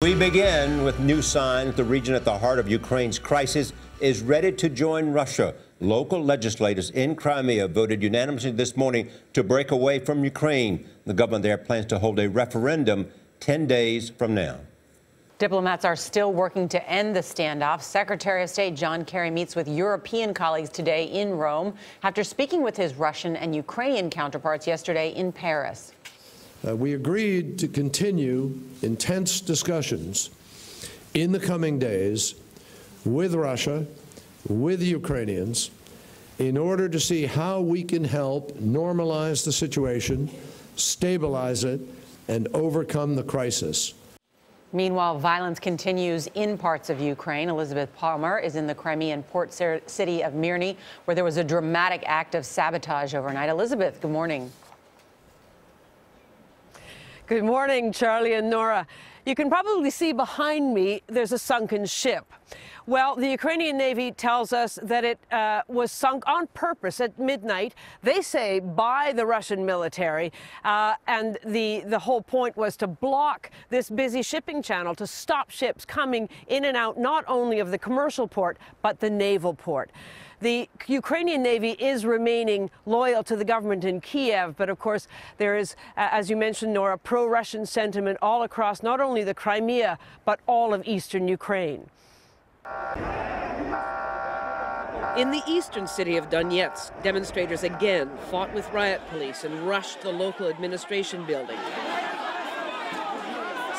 We begin with new signs the region at the heart of Ukraine's crisis is ready to join Russia. Local legislators in Crimea voted unanimously this morning to break away from Ukraine. The government there plans to hold a referendum 10 days from now. Diplomats are still working to end the standoff. Secretary of State John Kerry meets with European colleagues today in Rome after speaking with his Russian and Ukrainian counterparts yesterday in Paris. We agreed to continue intense discussions in the coming days with Russia, with the Ukrainians, in order to see how we can help normalize the situation, stabilize it, and overcome the crisis. Meanwhile, violence continues in parts of Ukraine. Elizabeth Palmer is in the Crimean port city of Mirny, where there was a dramatic act of sabotage overnight. Elizabeth, good morning. Good morning, Charlie and Nora. You can probably see behind me there's a sunken ship. Well, the Ukrainian Navy tells us that it was sunk on purpose at midnight. They say by the Russian military, and the whole point was to block this busy shipping channel, to stop ships coming in and out not only of the commercial port, but the naval port. The Ukrainian Navy is remaining loyal to the government in Kiev, but of course there is, as you mentioned, Nora, pro-Russian sentiment all across not only the Crimea, but all of eastern Ukraine. In the eastern city of Donetsk, demonstrators again fought with riot police and rushed the local administration building.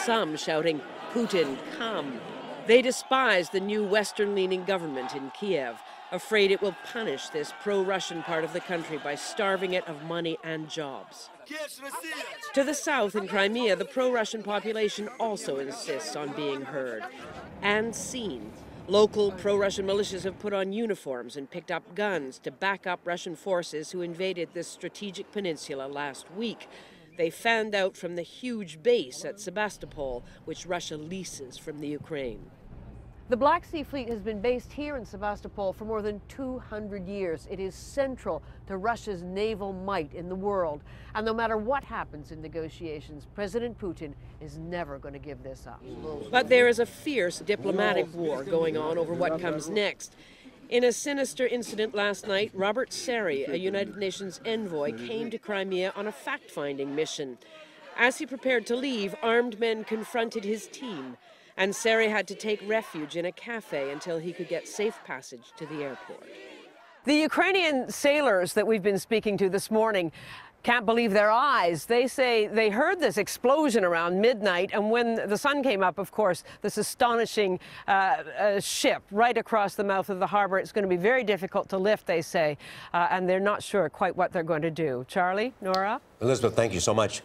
Some shouting, "Putin, come." They despise the new Western-leaning government in Kiev, afraid it will punish this pro-Russian part of the country by starving it of money and jobs. To the south in Crimea, the pro-Russian population also insists on being heard and seen. Local pro-Russian militias have put on uniforms and picked up guns to back up Russian forces who invaded this strategic peninsula last week. They fanned out from the huge base at Sebastopol, which Russia leases from the Ukraine. The Black Sea Fleet has been based here in Sebastopol for more than 200 years. It is central to Russia's naval might in the world. And no matter what happens in negotiations, President Putin is never going to give this up. But there is a fierce diplomatic war going on over what comes next. In a sinister incident last night, Robert Seri, a United Nations envoy, came to Crimea on a fact-finding mission. As he prepared to leave, armed men confronted his team, and Seri had to take refuge in a cafe until he could get safe passage to the airport. The Ukrainian sailors that we've been speaking to this morning can't believe their eyes. They say they heard this explosion around midnight, and when the sun came up, of course, this astonishing ship right across the mouth of the harbor. It's going to be very difficult to lift, they say, and they're not sure quite what they're going to do. Charlie, Nora? Elizabeth, thank you so much.